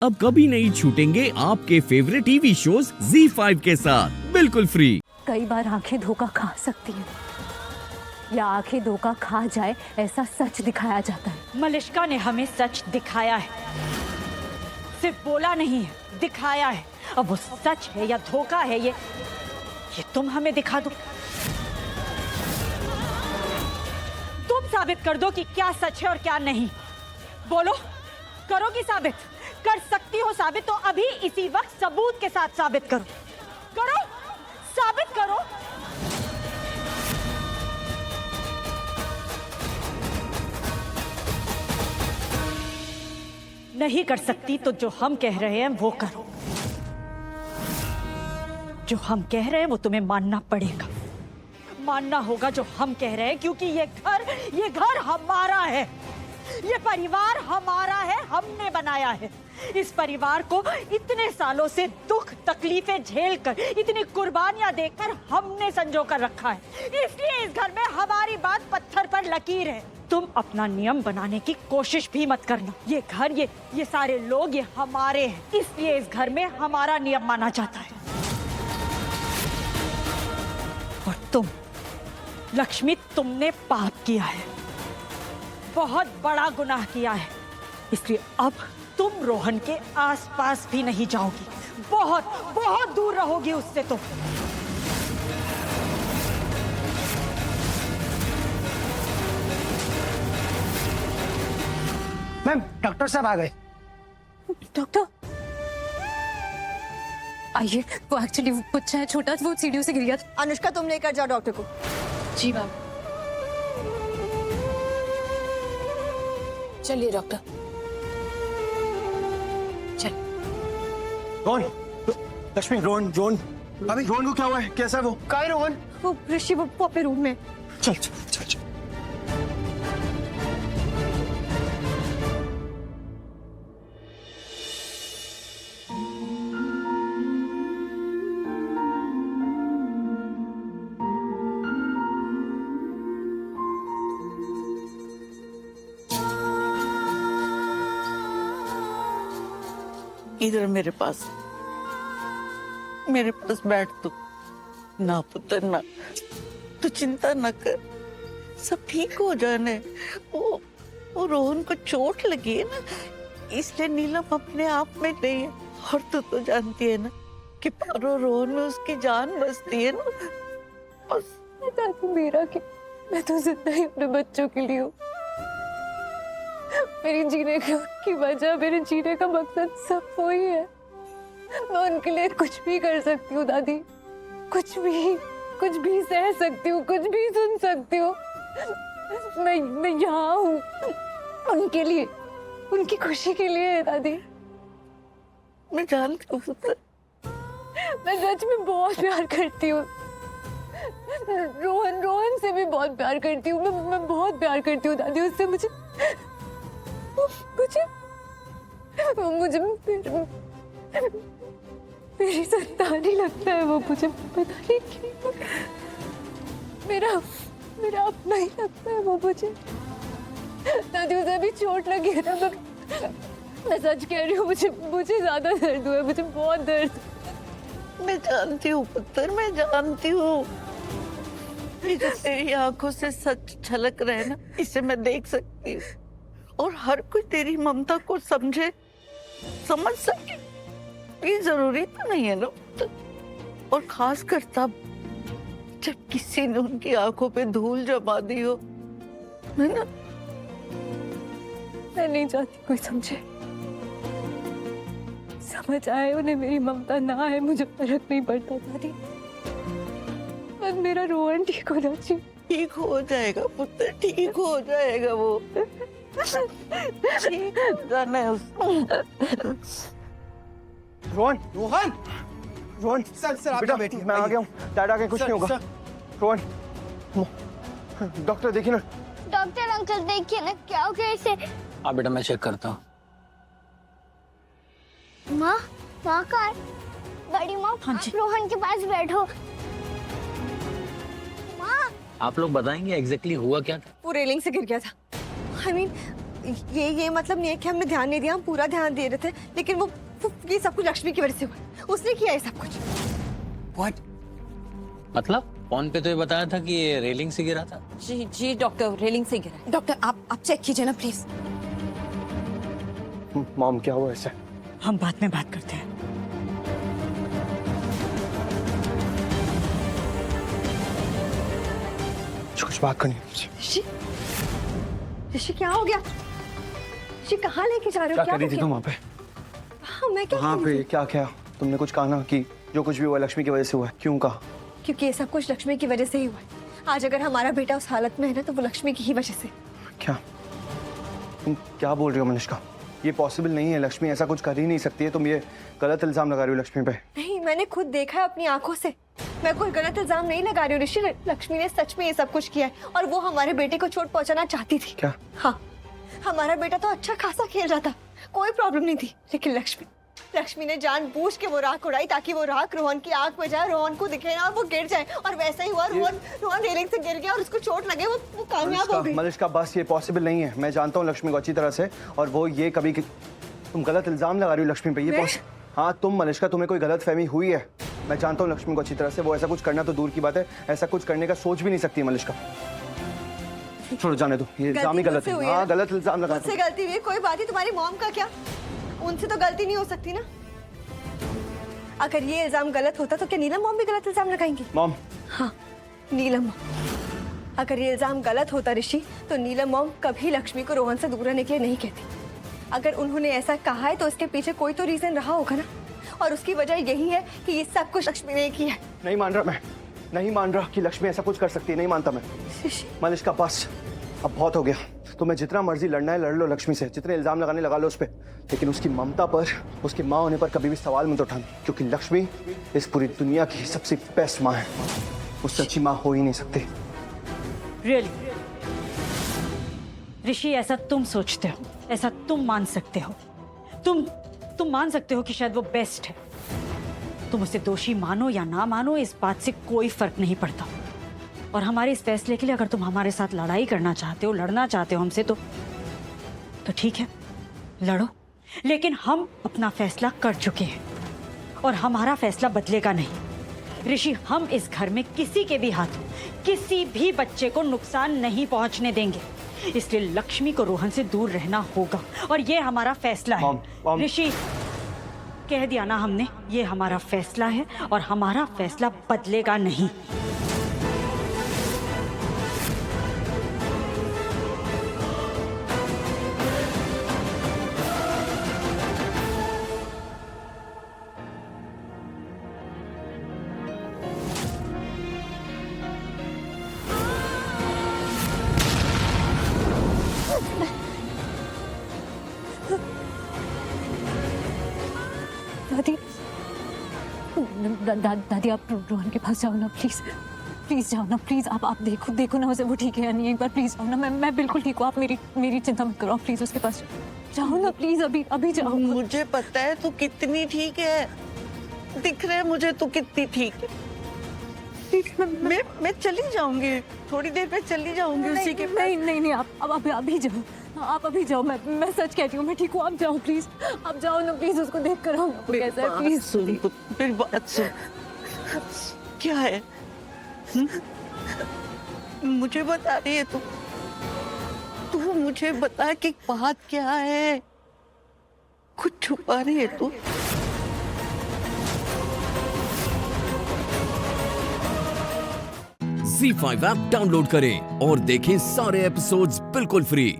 अब कभी नहीं छूटेंगे आपके फेवरेट टीवी शोज ZEE5 के साथ बिल्कुल फ्री। कई बार आंखें धोखा खा सकती हैं या आंखें धोखा खा जाए ऐसा सच दिखाया जाता है। मलिष्का ने हमें सच दिखाया है, सिर्फ बोला नहीं है, दिखाया है। अब वो सच है या धोखा है ये तुम हमें दिखा दो। तुम साबित कर दो कि क्या सच है और क्या नहीं। बोलो, करोगी साबित? कर सकती हो साबित तो अभी इसी वक्त सबूत के साथ साबित करो। करो, साबित करो। नहीं कर सकती तो जो हम कह रहे हैं वो करो। जो हम कह रहे हैं वो तुम्हें मानना पड़ेगा। मानना होगा जो हम कह रहे हैं, क्योंकि ये घर हमारा है, ये परिवार हमारा है, हमने बनाया है। इस परिवार को इतने सालों से दुख तकलीफें झेलकर, इतनी कुर्बानियां देकर हमने संजो कर रखा है। इसलिए इस घर में हमारी बात पत्थर पर लकीर है। तुम अपना नियम बनाने की कोशिश भी मत करना। ये घर, ये सारे लोग, ये हमारे हैं, इसलिए इस घर में हमारा नियम माना जाता है। और तुम लक्ष्मी, तुमने पाप किया है, बहुत बड़ा गुनाह किया है। इसलिए अब तुम रोहन के आसपास भी नहीं जाओगी, बहुत बहुत दूर रहोगी उससे। तुम मैम, डॉक्टर साहब आ गए। डॉक्टर आइए, वो एक्चुअली बच्चा है छोटा, वो सीढ़ियों से गिर गया। अनुष्का, तुम लेकर जाओ डॉक्टर को। जी मैम। चलिए डॉक्टर, चल। रोहन, लक्ष्मी, रोहन, अभी रोहन को क्या हुआ है? कैसा है वो? कहाँ है रोहन? वो ऋषि, वो अपने रूम में। चल चल चल चल। इधर मेरे पास बैठ तू। ना पुत्र ना, तू चिंता न कर, सब ठीक हो जाने। वो रोहन को चोट लगी है ना, इसलिए नीलम अपने आप में नहीं है। और तू तो जानती है ना कि पारो रोहन में उसकी जान बसती है ना। बस मेरा क्या, मैं तो जिंदा ही अपने बच्चों के लिए हूँ। मेरी जीने की वजह, मेरे जीने का मकसद सब वही है। मैं उनके लिए कुछ भी कर सकती हूँ दादी, कुछ भी सह सकती हूँ, कुछ भी सुन सकती हूँ। मैं यहाँ हूँ उनके लिए, उनकी खुशी के लिए दादी। मैं जानती हूँ पुत्र, मैं सच में बहुत प्यार करती हूँ। रोहन से भी बहुत प्यार करती हूँ। मैं बहुत प्यार करती हूँ दादी उससे। मुझे मेरी संतान ही लगता है वो, मुझे पता नहीं क्यों। मेरा अपना ही लगता है वो मुझे। दादी उसे अभी चोट लगी है ना, मैं सच कह रही हूँ, मुझे ज्यादा दर्द हुआ है, मुझे बहुत दर्द। मैं जानती हूँ पुत्र, मैं जानती हूँ। ये जो तेरी आंखों से सच झलक रहे ना, इसे मैं देख सकती हूँ। और हर कोई तेरी ममता को समझ सके, ये जरूरी तो नहीं है ना। और खास कर तब जब किसी ने उनकी आंखों पे धूल जमा दी हो, है ना। मैं नहीं चाहती कोई समझ आए उन्हें मेरी ममता ना आए, मुझे फर्क नहीं पड़ता दादी। बस मेरा रोहन ठीक होना चाहिए। ठीक हो जाएगा पुत्र, ठीक हो जाएगा वो। ठीक हो जाना है उसको। रोहन, सर आप बैठिए, मैं आ गया हूँ। डैड आ गए, कुछ नहीं होगा। रोहन, डॉक्टर देखिए ना। डॉक्टर अंकल देखिए ना, क्या हो गया इसे? हाँ बेटा, मैं चेक करता हूँ। माँ का बड़ी माँ, आप रोहन के पास बैठो। माँ, आप लोग बताएंगे एग्जैक्टली हुआ क्या था? वो रेलिंग से गिर गया था। I mean, ये मतलब नहीं है कि हमने ध्यान नहीं दिया, हम पूरा ध्यान दे रहे थे, लेकिन वो ये सब कुछ लक्ष्मी की वजह से हुआ। उसने किया ये सब कुछ। व्हाट? मतलब फोन पे तो ये बताया था कि ये रेलिंग से गिरा था। जी जी डॉक्टर, रेलिंग से गिरा है। डॉक्टर आप चेक कीजिए ना प्लीज। मॉम क्या हुआ ऐसे? हम बाद में बात करते हैं। कुछ बात करनी है मुझे। ऋषि, ऋषि क्या हो गया? ऋषि कहाँ लेके जा रहे हो? क्या कर रही थी तुम वहाँ पे? हाँ मैं क्या वहाँ कर पे रही थी? क्या तुमने कुछ कहा ना कि जो कुछ भी हुआ लक्ष्मी की वजह से हुआ है? क्यों कहा? क्योंकि ये सब कुछ लक्ष्मी की वजह से ही हुआ है। आज अगर हमारा बेटा उस हालत में है ना तो वो लक्ष्मी की ही वजह से। क्या तुम क्या बोल रही हो मनिष्का? ये पॉसिबल नहीं है, लक्ष्मी ऐसा कुछ कर ही नहीं सकती है। तुम ये गलत इल्जाम लगा रही हो लक्ष्मी पे। नहीं, मैंने खुद देखा है अपनी आंखों से। मैं कोई गलत इल्जाम नहीं लगा रही हूँ ऋषि। लक्ष्मी ने सच में ये सब कुछ किया है और वो हमारे बेटे को चोट पहुंचाना चाहती थी। क्या? हाँ, हमारा बेटा तो अच्छा खासा खेल रहा था, कोई प्रॉब्लम नहीं थी, लेकिन लक्ष्मी ने जानबूझ के वो राख उड़ाई ताकि वो राख रोहन की आंख में जाए, रोहन को दिखे ना और वो गिर जाए। और वैसा ही हुआ, रोहन रेलिंग से गिर गया और उसको चोट लगे, वो कामयाब हो गई। मलिष्का बस ये पॉसिबल नहीं है। मैं जानता हूँ लक्ष्मी को अच्छी तरह से, और वो ये कभी तुम गलत इल्जाम लगा रही हो लक्ष्मी पे। ये हाँ तुम मलिष्का, तुम्हें कोई गलत फहमी हुई है। मैं जानता हूँ लक्ष्मी को अच्छी तरह से, वो ऐसा कुछ करना तो दूर की बात है, ऐसा कुछ करने का सोच भी नहीं सकती मलिष्का। छोड़ो, जाने दो, ये इल्जाम ही गलत है। हाँ गलत इल्जाम लगा। मुझसे गलती हुई है, कोई बात नहीं। तुम्हारी मॉम का क्या? उनसे तो गलती नहीं हो सकती ना। अगर ये इल्जाम गलत होता तो क्या नीलम मॉम भी गलत इल्जाम लगाएंगी? मॉम? हाँ, नीलम मॉम। अगर ये इल्जाम गलत होता ऋषि तो नीलम मॉम कभी लक्ष्मी को रोहन से दूर रहने के लिए नहीं कहती। अगर उन्होंने ऐसा कहा है तो उसके पीछे कोई तो रीजन रहा होगा ना, और उसकी वजह यही है कि ये सब कुछ लक्ष्मी ने किया है। नहीं मान रहा, मैं नहीं मान रहा कि लक्ष्मी ऐसा कुछ कर सकती है। नहीं मानता मैं। मलिष्का बस, अब बहुत हो गया। तुम्हें जितना मर्जी लड़ना है लड़ लो लक्ष्मी से, जितने इल्जाम लगाने लगा लो उस पर, लेकिन उसकी ममता पर, उसकी माँ होने पर कभी भी सवाल मत उठाना, क्योंकि लक्ष्मी इस पूरी दुनिया की सबसे बेस्ट माँ है। उससे अच्छी माँ हो ही नहीं सकती। रियली ऋषि, ऐसा तुम सोचते हो, ऐसा तुम मान सकते हो, तुम मान सकते हो कि शायद वो बेस्ट है। तुम उसे दोषी मानो या ना मानो, इस बात से कोई फर्क नहीं पड़ता। और हमारे इस फैसले के लिए अगर तुम हमारे साथ लड़ाई करना चाहते हो, लड़ना चाहते हो हमसे, तो ठीक है, लड़ो। लेकिन हम अपना फैसला कर चुके हैं और हमारा फैसला बदलेगा नहीं। ऋषि, हम इस घर में किसी के भी हाथों किसी भी बच्चे को नुकसान नहीं पहुंचने देंगे। इसलिए लक्ष्मी को रोहन से दूर रहना होगा और ये हमारा फैसला है। मॉम। ऋषि, कह दिया ना हमने, ये हमारा फैसला है और हमारा फैसला बदलेगा नहीं। दादी, दादी आप रोहन के पास जाओ ना प्लीज, प्लीज जाओ ना प्लीज। आप देखो ना उसे, वो ठीक है या नहीं, एक बार प्लीज जाओ ना। मैं बिल्कुल ठीक हूँ, आप मेरी चिंता मत करो, प्लीज उसके पास जाओ ना प्लीज, अभी जाओ। मुझे पता है तू कितनी ठीक है, दिख रहा है मुझे तू कितनी ठीक है। मैं चली जाऊंगी, थोड़ी देर में चली जाऊंगी उसी के पास। नहीं आप अभी जाओ, आप अभी जाओ। मैं सच कहती हूँ, मैं ठीक हूँ। आप जाओ प्लीज, आप जाओ ना प्लीज, उसको देख कर आओ वो कैसा है, प्लीज सुन, मेरी बात सुन। क्या है? मुझे बता रही है तू मुझे बता कि बात क्या है, कुछ छुपा रही है तू? ZEE5 ऐप डाउनलोड करें और देखें सारे एपिसोड्स बिल्कुल फ्री।